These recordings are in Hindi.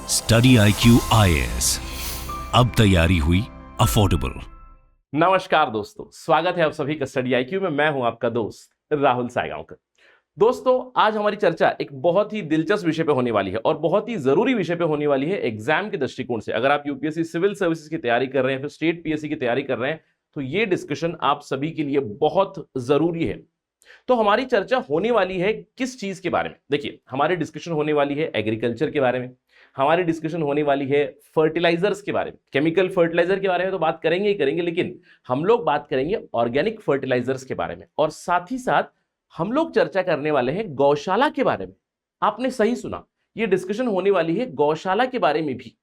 स्टडी IQ IAS, अब तैयारी हुई अफोर्डेबल। नमस्कार दोस्तों, स्वागत है आप सभी का स्टडी IQ में। मैं हूं आपका दोस्त राहुल सायगांवकर। दोस्तों, आज हमारी चर्चा एक बहुत ही दिलचस्प विषय पे होने वाली है और बहुत ही जरूरी विषय पे होने वाली है एग्जाम के दृष्टिकोण से। अगर आप यूपीएससी सिविल सर्विसेज की तैयारी कर रहे हैं, फिर स्टेट पीएससी की तैयारी कर रहे हैं, तो ये डिस्कशन आप सभी के लिए बहुत जरूरी है। तो हमारी चर्चा होने वाली है किस चीज के बारे में? देखिए, हमारी डिस्कशन होने वाली है एग्रीकल्चर के बारे में, हमारी डिस्कशन होने वाली है फर्टिलाइजर्स के बारे में। केमिकल फर्टिलाइजर के बारे में तो बात करेंगे ही करेंगे, लेकिन हम लोग बात करेंगे ऑर्गेनिक फर्टिलाइजर्स के बारे में, और साथ ही साथ हम लोग चर्चा करने वाले हैं गौशाला के बारे में। आपने सही सुना, ये डिस्कशन होने वाली है गौशाला के बारे में भी।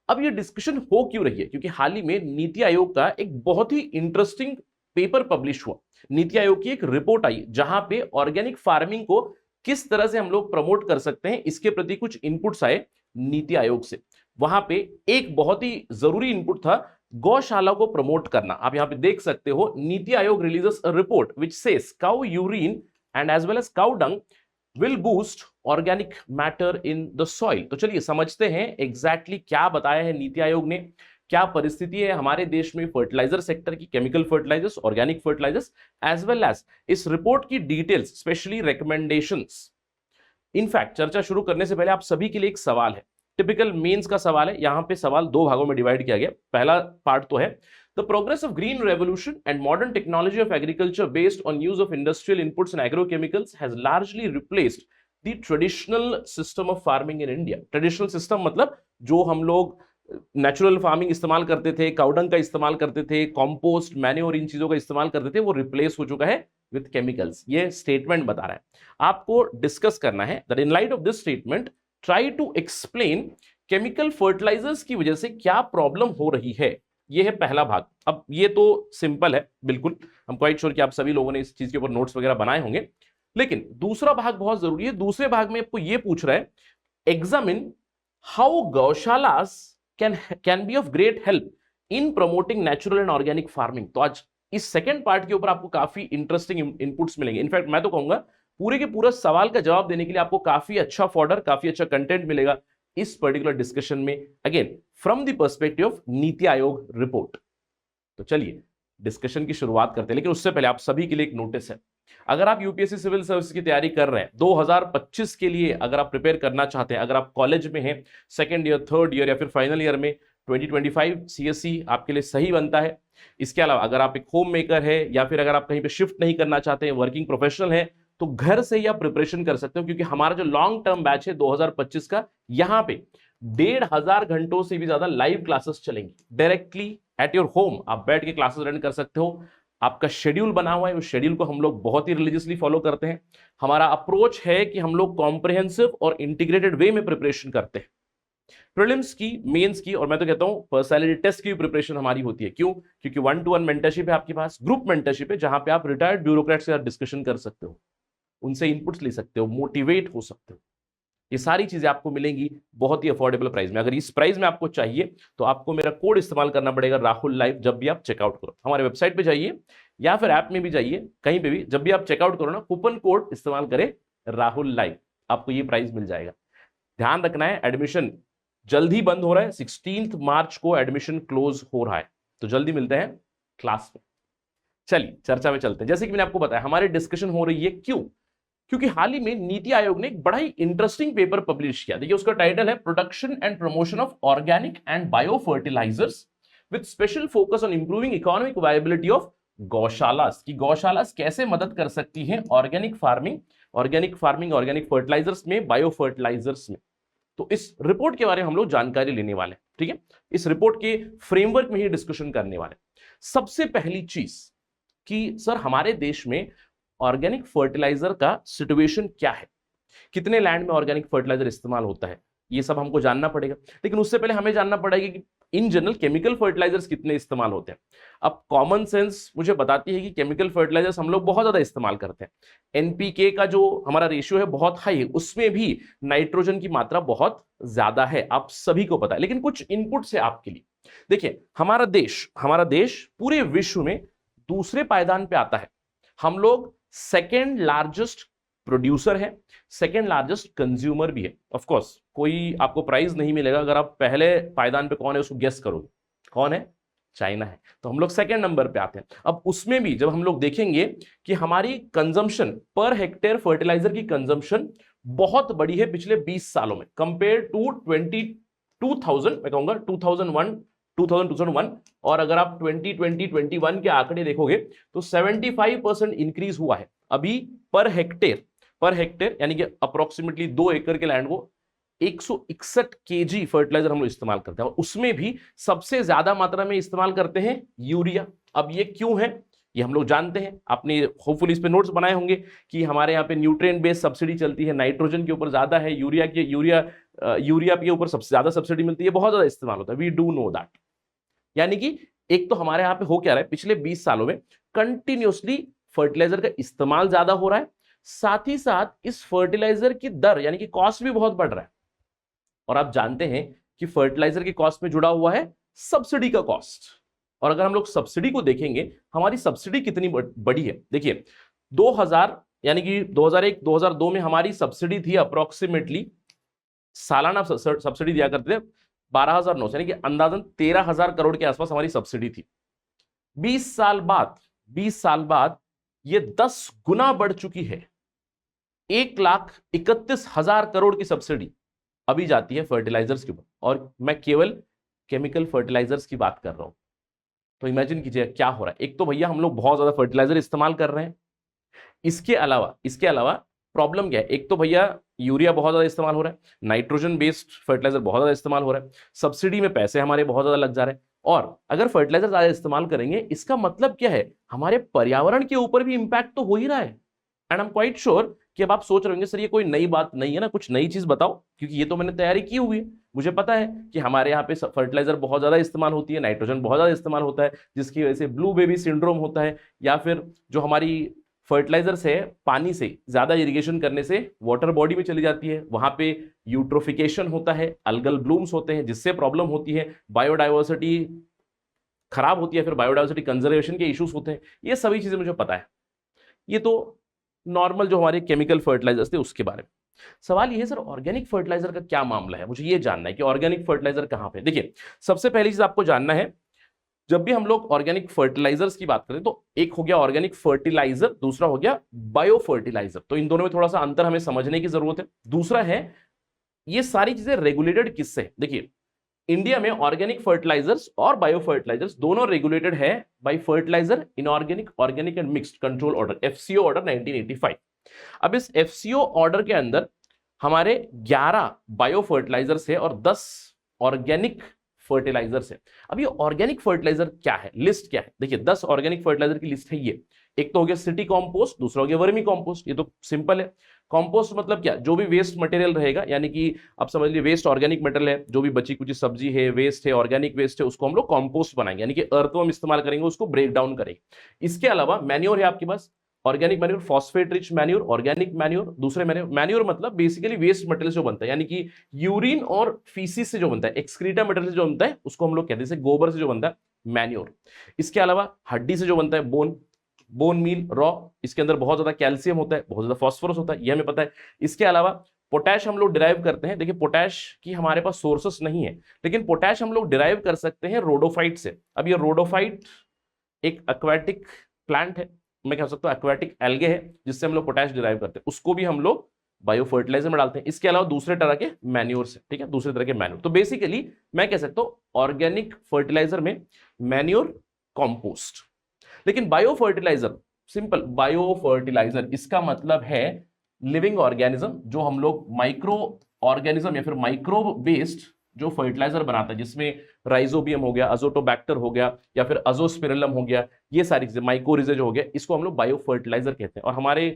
अब ये डिस्कशन हो क्यों रही है? क्योंकि हाल ही में नीति आयोग का एक बहुत ही इंटरेस्टिंग पेपर पब्लिश हुआ। नीति आयोग की एक रिपोर्ट आई जहां पे ऑर्गेनिक फार्मिंग को किस तरह से हम लोग प्रमोट कर सकते हैं, इसके प्रति कुछ इनपुट्स आए नीति आयोग से। वहां पे एक बहुत ही जरूरी इनपुट था गौशाला को प्रमोट करना। आप यहां पे देख सकते हो, NITI Aayog releases a report which says cow urine and as well as cow dung will boost organic matter in the soil. तो चलिए समझते हैं एग्जैक्टली क्या बताया है नीति आयोग ने, क्या परिस्थिति है हमारे देश में फर्टिलाइजर सेक्टर की, chemical fertilisers, organic fertilisers, as well as इस रिपोर्ट की डिटेल्स, स्पेशली रिकमेंडेशंस। इनफैक्ट चर्चा शुरू करने से पहले आप सभी के लिए एक सवाल है, टिपिकल मेंस का सवाल है। यहां पे सवाल दो भागों में डिवाइड किया गया। पहला पार्ट तो है the progress of green revolution and modern technology of agriculture based on use of industrial inputs and agrochemicals has largely replaced the traditional system of farming in India. Traditional system मतलब जो हम लोग नेचुरल फार्मिंग इस्तेमाल करते थे, काउडंग का इस्तेमाल करते थे, कंपोस्ट, मैन्योर, इन चीजों का इस्तेमाल करते थे, वो रिप्लेस हो चुका है विद केमिकल्स। ये स्टेटमेंट बता रहा है। आपको डिस्कस करना है that in light of this statement try to explain chemical fertilisers की वजह से क्या प्रॉब्लम हो रही है। ये है पहला भाग। अब ये तो सिंपल है बिल्कुल, हम क्वाइट श्योर कि आप सभी लोगों ने इस चीज के ऊपर नोट्स वगैरह बनाए होंगे, लेकिन दूसरा भाग बहुत जरूरी है। दूसरे भाग में आपको ये पूछ रहा है examine how gaushalas can be of great help in promoting natural and organic farming। तो आज इस सेकंड पार्ट के ऊपर आपको काफी इंटरेस्टिंग इनपुट्स मिलेंगे। इनफैक्ट मैं तो कहूंगा पूरे के पूरा सवाल का जवाब देने के लिए आपको काफी अच्छा फॉर्डर, काफी अच्छा कंटेंट मिलेगा इस पर्टिकुलर डिस्कशन में, again from the perspective of NITI Aayog report. तो चलिए डिस्कशन की शुरुआत करते हैं, लेकिन उससे पहले आप सभी के लिए एक नोटिस है। अगर आप यूपीएससी सिविल सर्विस की तैयारी कर रहे हैं 2025 के लिए, अगर आप प्रिपेयर करना चाहते हैं, अगर आप कॉलेज में हैं, सेकंड ईयर, थर्ड ईयर या फिर फाइनल ईयर में, 2025 सीएससी आपके लिए सही बनता है। इसके अलावा अगर आप एक होम मेकर है या फिर अगर आप कहीं पे शिफ्ट नहीं करना चाहते हैं, वर्किंग प्रोफेशनल है, तो घर से ही आप प्रिपरेशन कर सकते हो, क्योंकि हमारा जो लॉन्ग टर्म बैच है 2025 का, यहाँ पे 1500 घंटों से भी ज्यादा लाइव क्लासेस चलेंगी डायरेक्टली एट योर होम। आप बैठ के क्लासेस रन कर सकते हो। आपका शेड्यूल बना हुआ है, उस शेड्यूल को हम लोग बहुत ही रिलीजियसली फॉलो करते हैं। हमारा अप्रोच है कि हम लोग कॉम्प्रिहेंसिव और इंटीग्रेटेड वे में प्रिपरेशन करते हैं। प्रीलिम्स की, मेंस की, और मैं तो कहता हूं पर्सनालिटी टेस्ट की प्रिपरेशन हमारी होती है। क्यों? क्योंकि 1-to-1 मेंटरशिप है आपके पास, ग्रुप मेंटरशिप है, जहां पे आप रिटायर्ड ब्यूरोक्रेट से डिस्कशन कर सकते हो, उनसे इनपुट्स ले सकते हो, मोटिवेट हो सकते हो। ये सारी चीजें आपको मिलेंगी बहुत ही अफोर्डेबल प्राइस में। अगर इस प्राइस में आपको चाहिए तो आपको मेरा कोड इस्तेमाल करना पड़ेगा, राहुल लाइव। जब भी आप चेकआउट करो, हमारे वेबसाइट पे जाइए या फिर ऐप में भी जाइए, कहीं पे भी जब भी आप चेकआउट करो ना, कूपन कोड इस्तेमाल करें राहुल लाइव, आपको ये प्राइस मिल जाएगा। ध्यान रखना है, एडमिशन जल्द ही बंद हो रहा है। 16 मार्च को एडमिशन क्लोज हो रहा है, तो जल्दी मिलते हैं क्लास में। चलिए चर्चा में चलते हैं। जैसे कि मैंने आपको बताया, हमारी डिस्कशन हो रही है क्यों? क्योंकि हाल ही में नीति आयोग ने एक बड़ा ही इंटरेस्टिंग पेपर पब्लिश किया। देखिए उसका टाइटल है production and promotion of organic and bio fertilizers with special focus on improving economic viability of gaushalas. की गौशालास कैसे मदद कर सकती हैं ऑर्गेनिक फार्मिंग, ऑर्गेनिक फर्टिलाइजर्स में, बायो फर्टिलाइजर्स में। तो इस रिपोर्ट के बारे में हम लोग जानकारी लेने वाले हैं, ठीक है। इस रिपोर्ट के फ्रेमवर्क में ही डिस्कशन करने वाले। सबसे पहली चीज कि सर हमारे देश में ऑर्गेनिक फर्टिलाइजर का सिचुएशन क्या है, कितने लैंड में ऑर्गेनिक फर्टिलाइजर इस्तेमाल होता है, ये सब हमको जानना पड़ेगा। लेकिन उससे पहले हमें जानना पड़ेगा कि इन जनरल केमिकल फर्टिलाइजर्स कितने इस्तेमाल होते हैं। अब कॉमन सेंस मुझे बताती है कि केमिकल फर्टिलाइजर्स हम लोग बहुत ज्यादा इस्तेमाल करते हैं। एनपीके का जो हमारा रेशियो है बहुत हाई है, उसमें भी नाइट्रोजन की मात्रा बहुत ज्यादा है, आप सभी को पता है। लेकिन कुछ इनपुट्स है आपके लिए। देखिए हमारा देश पूरे विश्व में दूसरे पायदान पे आता है। हम लोग सेकेंड लार्जेस्ट प्रोड्यूसर है, सेकेंड लार्जेस्ट कंज्यूमर भी है। ऑफ कोर्स कोई आपको प्राइज नहीं मिलेगा अगर आप पहले पायदान पे कौन है उसको गेस करोगे। कौन है? चाइना है। तो हम लोग सेकेंड नंबर पे आते हैं। अब उसमें भी जब हम लोग देखेंगे कि हमारी कंजम्पशन पर हेक्टेयर फर्टिलाइजर की कंजम्पशन बहुत बड़ी है पिछले 20 सालों में कंपेयर टू 2000 मैं कहूंगा 2001 और अगर आप 2020-21 के आंकड़े देखोगे तो 75% इंक्रीज हुआ है अभी पर हेक्टेयर यानी कि अप्रोक्सीमेटली 2 एकड़ के लैंड को 161 केजी फर्टिलाइजर हम लोग इस्तेमाल करते हैं और उसमें भी सबसे ज्यादा मात्रा में इस्तेमाल करते हैं यूरिया। अब ये क्यों है ये हम लोग जानते हैं, आपने होपफुली इस पे नोट्स बनाए होंगे कि हमारे यहाँ पे न्यूट्रिएंट बेस्ड सब्सिडी चलती है, नाइट्रोजन के ऊपर ज्यादा है, यूरिया के ऊपर सबसे ज्यादा सब्सिडी मिलती है, बहुत ज्यादा इस्तेमाल होता है। We do know that. यानी कि एक तो हमारे यहाँ पे हो क्या रहा है, पिछले 20 सालों में कंटिन्यूसली फर्टिलाइजर का इस्तेमाल ज्यादा हो रहा है, साथ ही साथ इस फर्टिलाइजर की दर यानी कि कॉस्ट भी बहुत बढ़ रहा है। और आप जानते हैं कि फर्टिलाइजर के कॉस्ट में जुड़ा हुआ है सब्सिडी का कॉस्ट। और अगर हम लोग सब्सिडी को देखेंगे, हमारी सब्सिडी कितनी बड़ी है, देखिए 2000 यानी कि 2001-2002 में हमारी सब्सिडी थी अप्रोक्सीमेटली, सालाना सब्सिडी दिया करते थे 12,900 यानी कि अंदाजन 13,000 करोड़ के आसपास हमारी सब्सिडी थी। 20 साल बाद ये 10 गुना बढ़ चुकी है। 1,31,000 करोड़ की सब्सिडी अभी जाती है फर्टिलाइजर्स के ऊपर, और मैं केवल केमिकल फर्टिलाइजर्स की बात कर रहा हूं। तो इमेजिन कीजिए क्या हो रहा है। एक तो भैया हम लोग बहुत ज्यादा फर्टिलाइजर इस्तेमाल कर रहे हैं, इसके अलावा प्रॉब्लम क्या है, एक तो भैया यूरिया बहुत ज्यादा इस्तेमाल हो रहा है, नाइट्रोजन बेस्ड फर्टिलाइजर बहुत ज्यादा इस्तेमाल हो रहा है, सब्सिडी में पैसे हमारे बहुत ज्यादा लग जा रहे हैं, और अगर फर्टिलाइजर ज्यादा इस्तेमाल करेंगे इसका मतलब क्या है, हमारे पर्यावरण के ऊपर भी इंपैक्ट तो हो ही रहा है। And I am quite sure कि अब आप सोच रहे होंगे सर ये कोई नई बात नहीं है ना, कुछ नई चीज बताओ, क्योंकि ये तो मैंने तैयारी की हुई है, मुझे पता है कि हमारे यहाँ पे फर्टिलाइजर बहुत ज्यादा इस्तेमाल होती है, नाइट्रोजन बहुत ज्यादा इस्तेमाल होता है, जिसकी वजह से ब्लू बेबी सिंड्रोम होता है, या फिर जो हमारी फर्टिलाइजर्स है पानी से ज्यादा इरिगेशन करने से वाटर बॉडी में चली जाती है, वहां पे यूट्रोफिकेशन होता है, अल्गल ब्लूम्स होते हैं जिससे प्रॉब्लम होती है, बायोडाइवर्सिटी खराब होती है, फिर बायोडाइवर्सिटी कंजर्वेशन के इश्यूज होते हैं। ये सभी चीजें मुझे पता है। ये तो नॉर्मल जो हमारे केमिकल फर्टिलाइजर्स थे उसके बारे में। सवाल ये है सर ऑर्गेनिक फर्टिलाइजर का क्या मामला है, मुझे ये जानना है कि ऑर्गेनिक फर्टिलाइजर कहां पे। देखिए सबसे पहली चीज आपको जानना है, जब भी हम लोग ऑर्गेनिक फर्टिलाइजर्स की बात करें तो एक हो गया ऑर्गेनिक फर्टिलाइजर, दूसरा हो गया बायो फर्टिलाइजर। तो इन दोनों में थोड़ा सा अंतर हमें समझने की जरूरत है। दूसरा है ये सारी चीजें रेगुलेटेड किससे है। देखिए इंडिया में ऑर्गेनिक फर्टिलाइजर्स और बायो फर्टिलाइजर्स दोनों रेगुलेटेड है by fertiliser inorganic organic and mixed control order, FCO order 1985। अब इस एफसीओ ऑर्डर के अंदर हमारे 11 बायो फर्टिलाइजर्स है और 10 ऑर्गेनिक फर्टिलाइजर्स है। अब ये ऑर्गेनिक फर्टिलाइजर क्या है, लिस्ट क्या है, देखिए 10 ऑर्गेनिक फर्टिलाइजर की लिस्ट है ये। एक तो हो गया सिटी कॉम्पोस्ट, दूसरा हो गया वर्मी कॉम्पोस्ट, ये तो सिंपल है। कॉम्पोस्ट मतलब क्या, जो भी वेस्ट मटेरियल रहेगा, यानी कि आप समझ लीजिए वेस्ट ऑर्गेनिक मटेरियल है, जो भी बची कुछ सब्जी है, वेस्ट है, ऑर्गेनिक वेस्ट है, उसको हम लोग कॉम्पोस्ट बनाएंगे, यानी कि अर्थवर्म इस्तेमाल करेंगे, उसको ब्रेक डाउन करेंगे। इसके अलावा मैन्योर है आपके पास, organic manure, phosphate rich manure, organic manure, दूसरे मैन्योर मतलब बेसिकली वेस्ट मटेरियल जो बनता है, यानी कि यूरिन और फीसिस से जो बनता है, एक्सक्रीटा मटेरियल से जो बनता है उसको हम लोग कहते हैं, जैसे गोबर से जो बनता है मैन्योर। इसके अलावा हड्डी से जो बनता है बोन मील रॉ, इसके अंदर बहुत ज्यादा कैल्शियम होता है, बहुत ज्यादा फास्फोरस होता है, ये हमें पता है। इसके अलावा पोटैश हम लोग डिराइव करते हैं। देखिए पोटैश की हमारे पास सोर्सेस नहीं है, लेकिन पोटैश हम लोग डिराइव कर सकते हैं रोडोफाइट से। अब ये रोडोफाइट एक एक्वाटिक प्लांट है, मैं कह सकता हूं एक्वाटिक एल्गे है, जिससे हम लोग पोटैश डिराइव करते हैं, उसको भी हम लोग बायो फर्टिलाइजर में डालते हैं। इसके अलावा दूसरे तरह के मैन्योर से, ठीक है, दूसरे तरह के मैन्योर। तो बेसिकली मैं कह सकता हूं ऑर्गेनिक फर्टिलाइजर में मैन्योर, कॉम्पोस्ट। लेकिन bio fertiliser, simple bio fertiliser इसका मतलब है लिविंग ऑर्गेनिज्म, जो हम लोग माइक्रो ऑर्गेनिज्म या फिर माइक्रोब बेस्ड जो फर्टिलाइजर बनाता है, जिसमें राइजोबियम हो गया, अजोटोबैक्टर हो गया, या फिर अजोस्पिरिलम हो गया, ये सारी चीजें, माइकोरिजा जो हो गया, इसको हम लोग बायो फर्टिलाइजर कहते हैं। और हमारे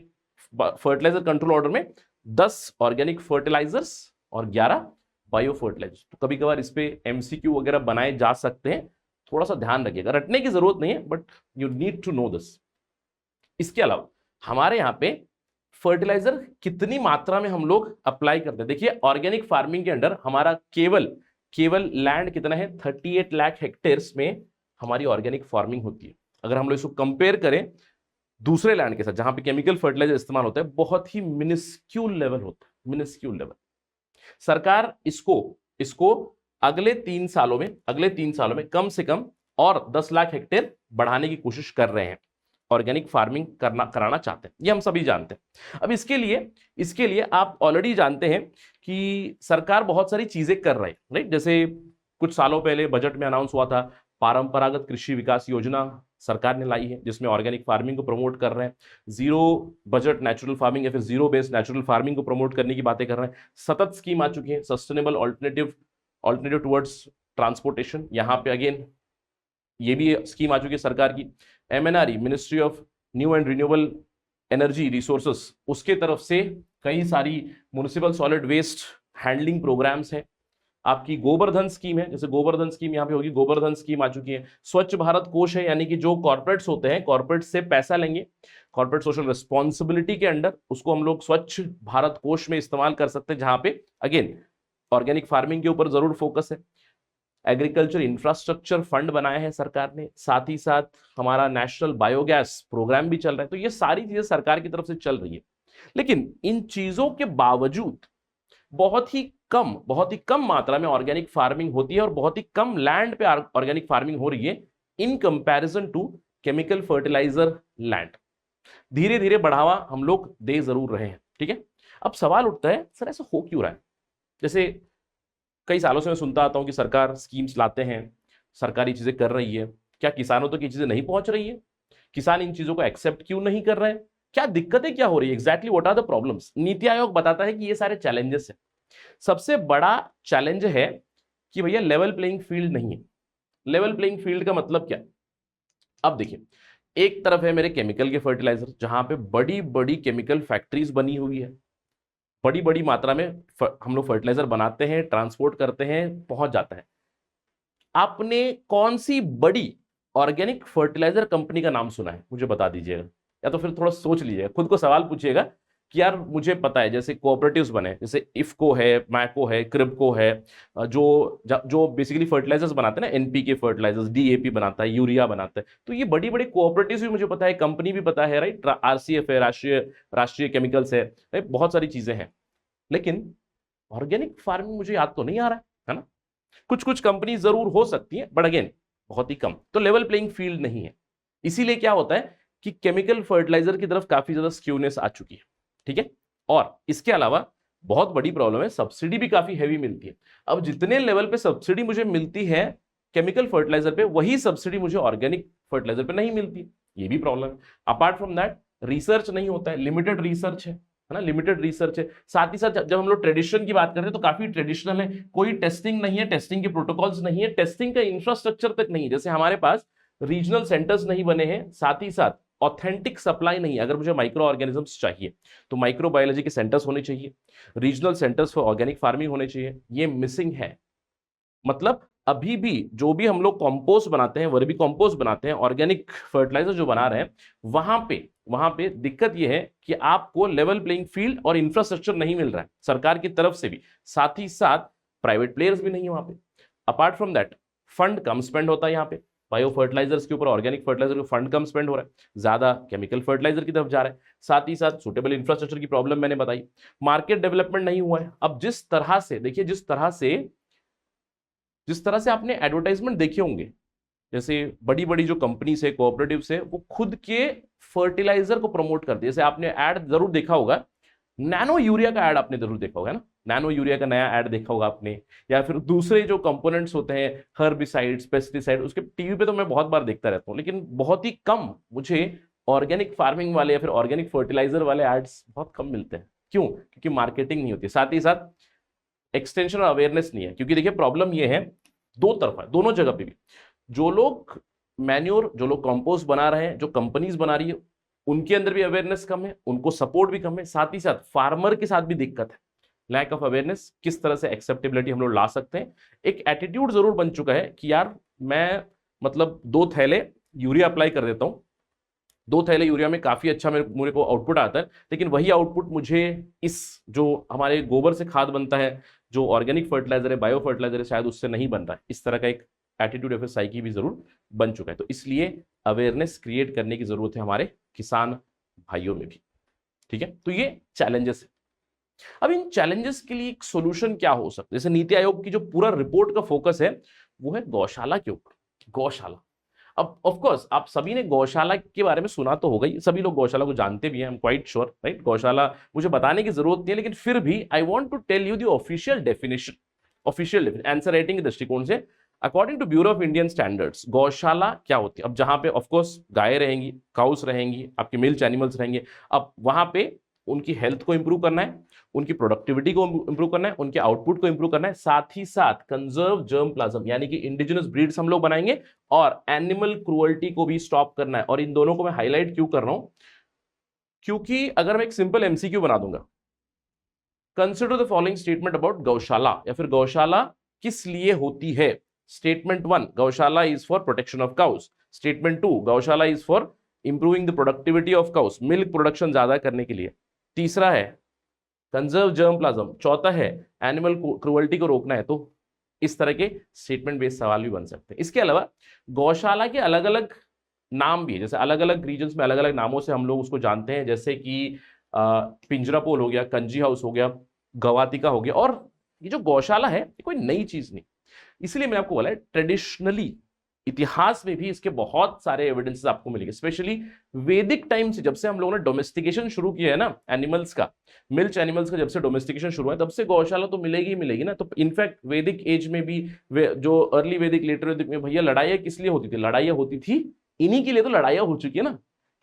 फर्टिलाइजर कंट्रोल ऑर्डर में 10 ऑर्गेनिक फर्टिलाइजर्स और 11 बायो फर्टिलाइजर्स। तो कभी कभार इस पे एमसीक्यू वगैरह बनाए जा सकते हैं, थोड़ा सा ध्यान रखिएगा, रटने की जरूरत नहीं है, but you need to know this. इसके अलावा हमारे यहाँ पे फर्टिलाइजर कितनी मात्रा में हम लोग अप्लाई करते हैं। देखिए ऑर्गेनिक फार्मिंग के अंडर हमारा केवल लैंड कितना है, 38 लाख हेक्टेयर्स में हमारी ऑर्गेनिक फार्मिंग होती है। अगर हम लोग इसको कंपेयर करें दूसरे लैंड के साथ जहां पे केमिकल फर्टिलाइजर इस्तेमाल होता है बहुत ही मिनिस्क्यूल लेवल होता है, मिनिस्क्यूल लेवल। सरकार इसको इसको अगले 3 सालों में कम से कम और 10 लाख हेक्टेयर बढ़ाने की कोशिश कर रहे हैं, ऑर्गेनिक फार्मिंग कराना चाहते हैं, ये हम सभी जानते हैं। अब इसके लिए आप ऑलरेडी जानते हैं कि सरकार बहुत सारी चीजें कर रही है, राइट। जैसे कुछ सालों पहले बजट में अनाउंस हुआ था परंपरागत कृषि विकास योजना सरकार ने लाई है, जिसमें ऑर्गेनिक फार्मिंग को प्रमोट कर रहे हैं, जीरो बजट नेचुरल फार्मिंग या फिर जीरो बेस्ड नेचुरल फार्मिंग को प्रमोट करने की बातें कर रहे हैं। सतत स्कीम आ चुकी है, सस्टेनेबल ऑल्टरनेटिव टुवर्ड्स ट्रांसपोर्टेशन, यहाँ पे अगेन ये भी स्कीम आ चुकी है सरकार की। MNRE Ministry of New and Renewable Energy Resources, उसके तरफ से कई सारी municipal solid waste handling programmes हैं। आपकी गोबर्धन स्कीम है, जैसे गोबर्धन स्कीम यहाँ पे होगी, गोबर्धन स्कीम आ चुकी है। स्वच्छ भारत कोष है, यानी कि जो कॉर्पोरेट्स होते हैं, कॉर्पोरेट से पैसा लेंगे, कॉर्पोरेट सोशल रिस्पॉन्सिबिलिटी के अंडर उसको हम लोग स्वच्छ भारत कोष में इस्तेमाल कर सकते हैं, जहां पे अगेन ऑर्गेनिक फार्मिंग के ऊपर जरूर फोकस है। एग्रीकल्चर इंफ्रास्ट्रक्चर फंड बनाया है सरकार ने, साथ ही साथ हमारा नेशनल बायोगैस प्रोग्राम भी चल रहा है। तो ये सारी चीजें सरकार की तरफ से चल रही है, लेकिन इन चीजों के बावजूद बहुत ही कम मात्रा में ऑर्गेनिक फार्मिंग होती है और बहुत ही कम लैंड पे ऑर्गेनिक फार्मिंग हो रही है in comparison to chemical fertiliser land. धीरे धीरे बढ़ावा हम लोग दे जरूर रहे हैं, ठीक है। अब सवाल उठता है, सर ऐसा हो क्यों रहा है? जैसे कई सालों से मैं सुनता आता हूं कि सरकार स्कीम्स लाते हैं, सरकारी चीजें कर रही है, क्या किसानों तक ये चीजें नहीं पहुंच रही है? किसान इन चीजों को एक्सेप्ट क्यों नहीं कर रहे हैं? क्या दिक्कतें क्या हो रही है? Exactly what are the problems? NITI Aayog बताता है कि ये सारे चैलेंजेस हैं। सबसे बड़ा चैलेंज है कि भैया लेवल प्लेइंग फील्ड नहीं है। लेवल प्लेइंग फील्ड का मतलब क्या? अब देखिए, एक तरफ है मेरे केमिकल के फर्टिलाइजर, जहां पे बड़ी बड़ी केमिकल फैक्ट्रीज बनी हुई है, बड़ी बड़ी मात्रा में हम लोग फर्टिलाइजर बनाते हैं, ट्रांसपोर्ट करते हैं, पहुंच जाता है। आपने कौन सी बड़ी ऑर्गेनिक फर्टिलाइजर कंपनी का नाम सुना है? मुझे बता दीजिएगा, या तो फिर थोड़ा सोच लीजिएगा, खुद को सवाल पूछिएगा कि यार मुझे पता है, जैसे कोऑपरेटिव्स बने, जैसे इफको है, मैको है, क्रिबको है, जो बेसिकली फर्टिलाइजर्स बनाते हैं ना, NPK फर्टिलाइजर्स, DAP बनाता है, यूरिया बनाता है, तो ये बड़ी बड़ी कोऑपरेटिव्स भी मुझे पता है, कंपनी भी पता है, राइट। RCF है, राष्ट्रीय केमिकल्स है, बहुत सारी चीजें हैं। लेकिन ऑर्गेनिक फार्मिंग मुझे याद तो नहीं आ रहा है ना। कुछ कुछ कंपनी जरूर हो सकती है, बट अगेन बहुत ही कम। तो लेवल प्लेइंग फील्ड नहीं है, इसीलिए क्या होता है कि केमिकल फर्टिलाइजर की तरफ काफी ज्यादा स्क्यूनेस आ चुकी है, ठीक है। और इसके अलावा बहुत बड़ी प्रॉब्लम है, सब्सिडी भी काफी हैवी मिलती है। अब जितने लेवल पे सब्सिडी मुझे मिलती है केमिकल फर्टिलाइजर पे, वही सब्सिडी मुझे ऑर्गेनिक फर्टिलाइजर पे नहीं मिलती, ये भी प्रॉब्लम है। अपार्ट फ्रॉम दैट रिसर्च नहीं होता है, लिमिटेड रिसर्च है ना, लिमिटेड रिसर्च है। साथ ही साथ जब हम लोग ट्रेडिशन की बात करते हैं तो काफी ट्रेडिशनल है, कोई टेस्टिंग नहीं है, टेस्टिंग के प्रोटोकॉल्स नहीं है, टेस्टिंग का इंफ्रास्ट्रक्चर तक नहीं है। जैसे हमारे पास रीजनल सेंटर्स नहीं बने हैं, साथ ही साथ ऑथेंटिक सप्लाई नहीं है। अगर मुझे माइक्रो ऑर्गेनिजम्स चाहिए तो माइक्रोबायोलॉजी के सेंटर्स होने चाहिए, regional centres for organic farming होने चाहिए, ये मिसिंग है। मतलब अभी भी जो भी हम लोग कंपोस्ट बनाते हैं, वर्मी कंपोस्ट बनाते हैं, ऑर्गेनिक फर्टिलाइजर जो बना रहे हैं, वहां पे दिक्कत यह है कि आपको लेवल प्लेइंग फील्ड और इंफ्रास्ट्रक्चर नहीं मिल रहा है सरकार की तरफ से भी, साथ ही साथ प्राइवेट प्लेयर्स भी नहीं है वहां पे। Apart from that fund come spend होता है यहाँ पे, बायो फर्टिलाइजर्स के ऊपर, ऑर्गेनिक फर्टिलाइजर के फंड कम स्पेंड हो रहा है, ज्यादा केमिकल फर्टिलाइजर की तरफ जा रहा है। साथ ही साथ सुटेबल इंफ्रास्ट्रक्चर की प्रॉब्लम मैंने बताई, मार्केट डेवलपमेंट नहीं हुआ है। अब जिस तरह से देखिए, जिस तरह से आपने एडवर्टाइजमेंट देखे होंगे, जैसे बड़ी बड़ी जो कंपनीज है, कोऑपरेटिव्स है, वो खुद के फर्टिलाइजर को प्रमोट करते हैं। जैसे आपने ऐड जरूर देखा होगा, नैनो यूरिया का ऐड आपने जरूर देखा होगा ना, नैनो यूरिया का नया ऐड देखा होगा आपने, या फिर दूसरे जो कंपोनेंट्स होते हैं, हर्बिसाइड्स, पेस्टिसाइड, उसके टीवी पे तो मैं बहुत बार देखता रहता हूँ, लेकिन बहुत ही कम मुझे ऑर्गेनिक फार्मिंग वाले या फिर ऑर्गेनिक फर्टिलाइजर वाले एड्स बहुत कम मिलते हैं। क्यों? क्योंकि मार्केटिंग नहीं होती, साथ ही साथ एक्सटेंशन और अवेयरनेस नहीं है। क्योंकि देखिए प्रॉब्लम ये है, दो तरफा, दोनों जगह पे भी जो लोग मैन्योर, जो लोग कंपोस्ट बना रहे हैं, जो कंपनीज बना रही है, उनके अंदर भी अवेयरनेस कम है, उनको सपोर्ट भी कम है, साथ ही साथ फार्मर के साथ भी दिक्कत है, लैक ऑफ अवेयरनेस। किस तरह से एक्सेप्टेबिलिटी हम लोग ला सकते हैं? एक एटीट्यूड जरूर बन चुका है कि यार मैं मतलब 2 थैले यूरिया अप्लाई कर देता हूं, 2 थैले यूरिया में काफी अच्छा मेरे को आउटपुट आता है, लेकिन वही आउटपुट मुझे इस जो हमारे गोबर से खाद बनता है, जो ऑर्गेनिक फर्टिलाइजर है, बायो फर्टिलाइजर है, शायद उससे नहीं बन रहा है। इस तरह का एक एटीट्यूड या फिर साइकी भी जरूर बन चुका है। तो इसलिए अवेयरनेस क्रिएट करने की जरूरत है हमारे किसान भाइयों में भी। ठीक है, तो ये चैलेंजेस है। अब इन चैलेंजेस के लिए एक सोल्यूशन क्या हो सकता है? जैसे नीति आयोग की जो पूरा रिपोर्ट का फोकस है वो है गौशाला के ऊपर। गौशाला, अब ऑफ कोर्स आप सभी ने गौशाला के बारे में सुना तो होगा ही, सभी लोग गौशाला को जानते भी हैं, I am quite sure, right. गौशाला मुझे बताने की जरूरत नहीं है, लेकिन फिर भी I want to tell you the official definition. Answer writing के दृष्टिकोण से according to Bureau of Indian Standards gaushala क्या होती है? अब जहां पे ऑफ कोर्स गायें रहेंगी, काउस रहेंगी, आपके मिल्क एनिमल्स रहेंगे, अब वहां पे उनकी हेल्थ को इंप्रूव करना है, उनकी प्रोडक्टिविटी को इंप्रूव करना है, उनके आउटपुट को इंप्रूव करना है, साथ ही साथ कंजर्व जर्म प्लाज्म यानी कि इंडिजिनस ब्रीड्स हम लोग बनाएंगे, और एनिमल क्रूअल्टी को भी स्टॉप करना है। और इन दोनों को मैं हाईलाइट क्यों कर रहा हूं? क्योंकि अगर मैं एक सिंपल एमसीक्यू बना दूंगा, consider the following statement about गौशाला, या फिर गौशाला किस लिए होती है। स्टेटमेंट 1, गौशाला is for protection of cows. Statement 2, गौशाला is for improving the productivity of cows, milk production ज्यादा करने के लिए। तीसरा है कंजर्व जर्म प्लाज्म। चौथा है एनिमल क्रूअल्टी को रोकना है। तो इस तरह के स्टेटमेंट बेस्ड सवाल भी बन सकते हैं। इसके अलावा गौशाला के अलग अलग नाम भी है, जैसे अलग अलग रीजन्स में अलग अलग नामों से हम लोग उसको जानते हैं, जैसे कि पिंजरापोल हो गया, कंजी हाउस हो गया, गवातिका हो गया। और ये जो गौशाला है ये कोई नई चीज नहीं, इसलिए मैंने आपको बोला है ट्रेडिशनली इतिहास में भी इसके बहुत सारे एविडेंसेस आपको मिलेंगे, स्पेशली वैदिक टाइम से, जब से हम लोगों ने डोमेस्टिकेशन शुरू किया है ना एनिमल्स का, मिल्क एनिमल्स का, जब से डोमेस्टिकेशन शुरू हुआ है तब से गौशाला तो मिलेगी ही मिलेगी ना। तो इनफैक्ट वैदिक एज में भी, जो अर्ली वैदिक लेटर वैदिक में, भैया लड़ाइयाँ किस लिए होती थी? लड़ाइयाँ होती थी इन्हीं के लिए, तो लड़ाइयाँ हो चुकी है ना,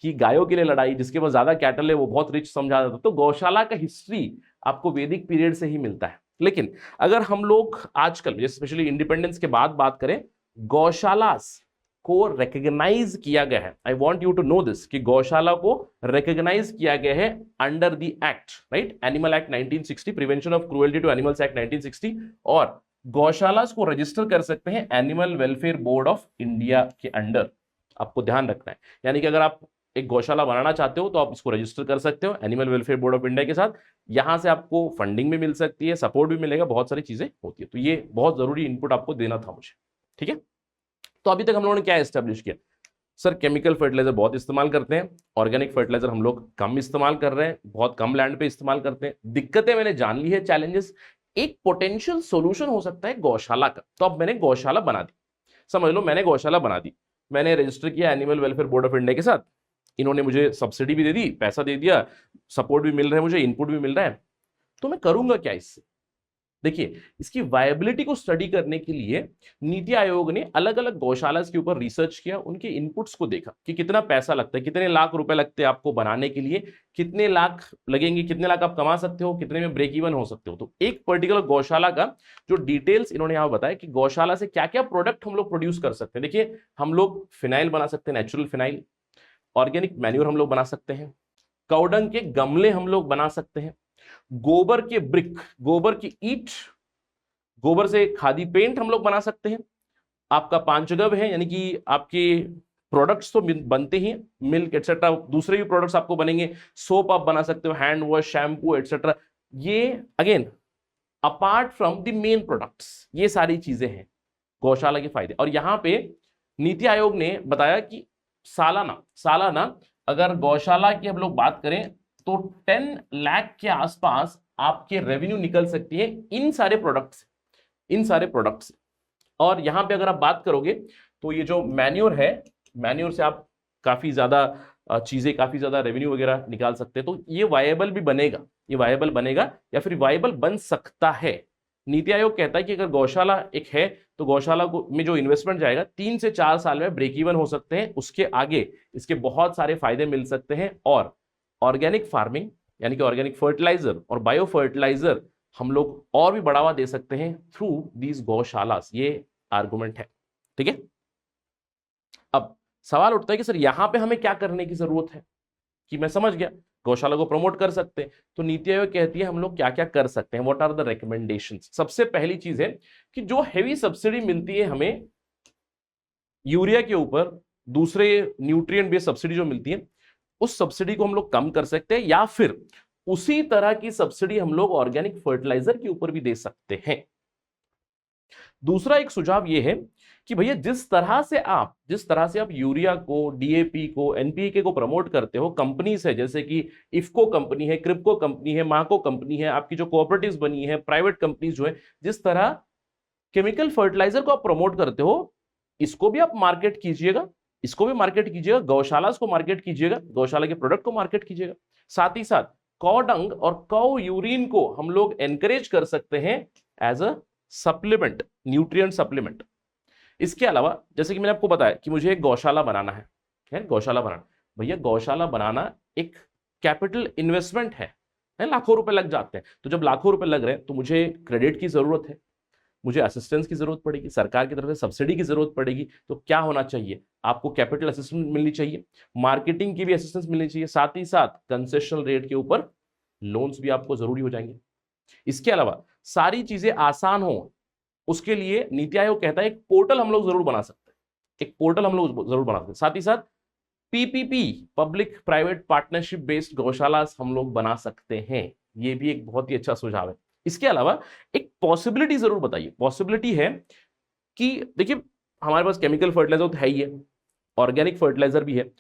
कि गायों के लिए लड़ाई, जिसके पास ज्यादा कैटल है वो बहुत रिच समझा जाता था। तो गौशाला का हिस्ट्री आपको वैदिक पीरियड से ही मिलता है। लेकिन अगर हम लोग आजकल स्पेशली इंडिपेंडेंस के बाद बात करें, गौशालास को रिकॉग्नाइज किया गया है। I want you to know this कि गौशाला को रिकॉग्नाइज किया गया है under the act, right, animal act 1960, Prevention of Cruelty to Animals Act 1960, और गौशालास को रजिस्टर कर सकते हैं Animal Welfare Board of India के अंडर। आपको ध्यान रखना है, यानी कि अगर आप एक गौशाला बनाना चाहते हो तो आप इसको रजिस्टर कर सकते हो animal Welfare Board of India के साथ। यहां से आपको फंडिंग भी मिल सकती है, सपोर्ट भी मिलेगा, बहुत सारी चीजें होती है। तो ये बहुत जरूरी इनपुट आपको देना था मुझे, ठीक है। तो अभी तक हम लोगों ने क्या एस्टेब्लिश किया? सर केमिकल फर्टिलाइजर बहुत इस्तेमाल करते हैं, ऑर्गेनिक फर्टिलाइजर हम लोग कम इस्तेमाल कर रहे हैं, बहुत कम लैंड पे इस्तेमाल करते हैं। दिक्कतें मैंने जान ली है, चैलेंजेस। एक पोटेंशियल सोल्यूशन हो सकता है गौशाला का। तो अब मैंने गौशाला बना दी, समझ लो मैंने गौशाला बना दी, मैंने रजिस्टर किया animal Welfare Board of India के साथ, इन्होंने मुझे सब्सिडी भी दे दी, पैसा दे दिया, सपोर्ट भी मिल रहा है मुझे, इनपुट भी मिल रहा है। तो मैं करूंगा क्या इससे? देखिए, इसकी वायबिलिटी को स्टडी करने के लिए नीति आयोग ने अलग अलग गौशाला के ऊपर रिसर्च किया, उनके इनपुट्स को देखा कि कितना पैसा लगता है, कितने लाख रुपए लगते हैं आपको बनाने के लिए, कितने लाख लगेंगे, कितने लाख आप कमा सकते हो, कितने में ब्रेक इवन हो सकते हो। तो एक पर्टिकुलर गौशाला का जो डिटेल्स इन्होंने यहां बताया कि गौशाला से क्या क्या प्रोडक्ट हम लोग प्रोड्यूस कर सकते हैं। देखिए, हम लोग फिनाइल बना सकते हैं, नेचुरल फिनाइल, ऑर्गेनिक मैन्योर हम लोग बना सकते हैं, काउडंग के गमले हम लोग बना सकते हैं, गोबर के ब्रिक, गोबर की ईट, गोबर से खादी पेंट हम लोग बना सकते हैं। आपका पांचगव है, यानी कि आपके प्रोडक्ट्स तो बनते ही, मिल्क एटसेट्रा, दूसरे भी प्रोडक्ट्स आपको बनेंगे, सोप आप बना सकते हो, हैंड वॉश, शैम्पू एटसेट्रा। ये again apart from the main products, ये सारी चीजें हैं गौशाला के फायदे। और यहां पे नीति आयोग ने बताया कि सालाना अगर गौशाला की हम लोग बात करें तो 10 लाख के आसपास आपके रेवेन्यू निकल सकती है इन सारे प्रोडक्ट्स। और यहां पे अगर आप बात करोगे तो ये जो मैन्योर है, मैन्योर से आप काफी ज्यादा चीजें, काफी ज्यादा रेवेन्यू वगैरह निकाल सकते हैं। तो ये वायबल भी बनेगा, ये वायबल बनेगा या फिर वायबल बन सकता है। नीति आयोग कहता है कि अगर गौशाला एक है तो गौशाला को में जो इन्वेस्टमेंट जाएगा 3 से 4 साल में ब्रेक इवन हो सकते हैं, उसके आगे इसके बहुत सारे फायदे मिल सकते हैं। और ऑर्गेनिक फार्मिंग यानी कि ऑर्गेनिक फर्टिलाइजर और बायो फर्टिलाइजर हम लोग और भी बढ़ावा दे सकते हैं थ्रू दीज गौशालास। ये आर्गुमेंट है, ठीक है। अब सवाल उठता है कि सर यहां पे हमें क्या करने की जरूरत है? कि मैं समझ गया गौशाला को प्रमोट कर सकते हैं, तो नीति आयोग कहती है हम लोग क्या क्या कर सकते हैं, व्हाट आर द रिकमेंडेशंस। सबसे पहली चीज है कि जो हेवी सब्सिडी मिलती है हमें यूरिया के ऊपर, दूसरे न्यूट्रिएंट बेस्ड सब्सिडी जो मिलती है, उस सब्सिडी को हम लोग कम कर सकते हैं, या फिर उसी तरह की सब्सिडी हम लोग ऑर्गेनिक फर्टिलाइजर के ऊपर भी दे सकते हैं। दूसरा एक सुझाव ये है कि भैया जिस तरह से आप यूरिया को, डीएपी को, एनपीके को प्रमोट करते हो, कंपनीज है जैसे कि इफको कंपनी है, क्रिप्को कंपनी है, माको कंपनी है, आपकी जो कोऑपरेटिव्स बनी है, प्राइवेट कंपनीज जो है, जिस तरह केमिकल फर्टिलाइजर को आप प्रमोट करते हो, इसको भी आप मार्केट कीजिएगा, गौशाला को मार्केट कीजिएगा, गौशाला के प्रोडक्ट को मार्केट कीजिएगा। साथ ही साथ कौ डंग और कौ यूरिन को हम लोग एनकरेज कर सकते हैं as a supplement, nutrient supplement. इसके अलावा जैसे कि मैंने आपको बताया कि मुझे एक गौशाला बनाना है गौशाला बनाना, भैया गौशाला बनाना एक कैपिटल इन्वेस्टमेंट है, लाखों रुपए लग जाते हैं। तो जब लाखों रुपए लग रहे हैं तो मुझे क्रेडिट की जरूरत है, मुझे असिस्टेंस की जरूरत पड़ेगी, सरकार की तरफ से सब्सिडी की जरूरत पड़ेगी। तो क्या होना चाहिए, आपको कैपिटल असिस्टेंस मिलनी चाहिए, मार्केटिंग की भी असिस्टेंस मिलनी चाहिए, साथ ही साथ कंसेशनल रेट के ऊपर लोन्स भी आपको जरूरी हो जाएंगे। इसके अलावा सारी चीजें आसान हो, उसके लिए नीति आयोग कहता है एक पोर्टल हम लोग जरूर बना सकते हैं, साथ ही साथ PPP, public private partnership based गौशाला हम लोग बना सकते हैं। ये भी एक बहुत ही अच्छा सुझाव है। इसके अलावा एक पॉसिबिलिटी जरूर बताइए। पॉसिबिलिटी है कि देखिए हमारे पास केमिकल फर्टिलाइजर तो है ही है, ऑर्गेनिक फर्टिलाइजर भी है,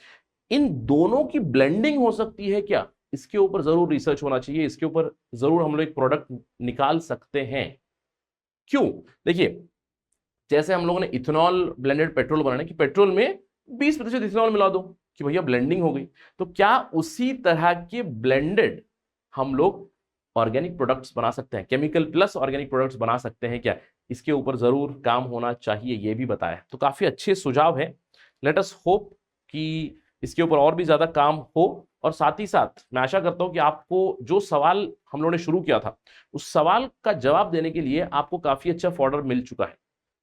इन दोनों की ब्लेंडिंग हो सकती है क्या, इसके ऊपर जरूर रिसर्च होना चाहिए, इसके ऊपर जरूर हम लोग एक प्रोडक्ट निकाल सकते हैं। क्यों, देखिए जैसे हम लोगों ने इथेनॉल ब्लेंडेड पेट्रोल बनाने की, पेट्रोल में 20% इथेनॉल मिला दो कि भैया ब्लेंडिंग हो गई, तो क्या उसी तरह के ब्लेंडेड हम लोग ऑर्गेनिक प्रोडक्ट्स बना सकते हैं, केमिकल प्लस ऑर्गेनिक प्रोडक्ट्स बना सकते हैं क्या, इसके ऊपर जरूर काम होना चाहिए, ये भी बताया। तो काफी अच्छे सुझाव हैं, लेट अस होप कि इसके ऊपर और भी ज्यादा काम हो। और साथ ही साथ मैं आशा करता हूं कि आपको जो सवाल हम लोगों ने शुरू किया था, उस सवाल का जवाब देने के लिए आपको काफी अच्छा फॉर्डर मिल चुका है।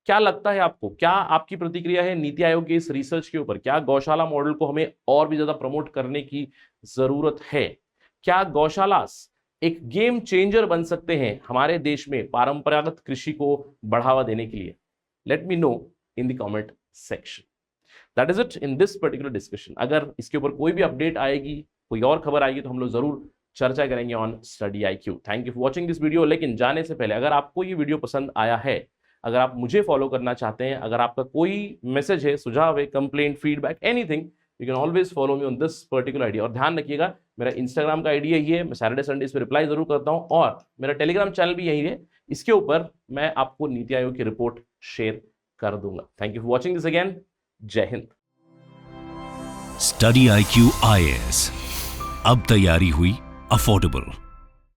क्या लगता है आपको, क्या आपकी प्रतिक्रिया है नीति आयोग के इस रिसर्च के ऊपर? क्या गौशाला मॉडल को हमें और भी ज्यादा प्रमोट करने की जरूरत है? क्या गौशाला एक गेम चेंजर बन सकते हैं हमारे देश में परंपरागत कृषि को बढ़ावा देने के लिए? Let me know in the comment section. That is it in this particular discussion. अगर इसके ऊपर कोई भी अपडेट आएगी, कोई और खबर आएगी, तो हम लोग जरूर चर्चा करेंगे on study IQ। Thank you for watching this video. लेकिन जाने से पहले अगर आपको ये वीडियो पसंद आया है, अगर आप मुझे फॉलो करना चाहते हैं, अगर आपका कोई मैसेज है, सुझाव है, complaint, feedback, anything, you can always follow me on this particular ID. और ध्यान रखिएगा मेरा इंस्टाग्राम का आईडी यही है, मैं सैटरडे संडे पे रिप्लाई जरूर करता हूं, और मेरा टेलीग्राम चैनल भी यही है, इसके ऊपर मैं आपको नीति आयोग की रिपोर्ट शेयर कर दूंगा। Thank you for watching this again. जय हिंद। स्टडी IQ IAS, अब तैयारी हुई अफोर्डेबल।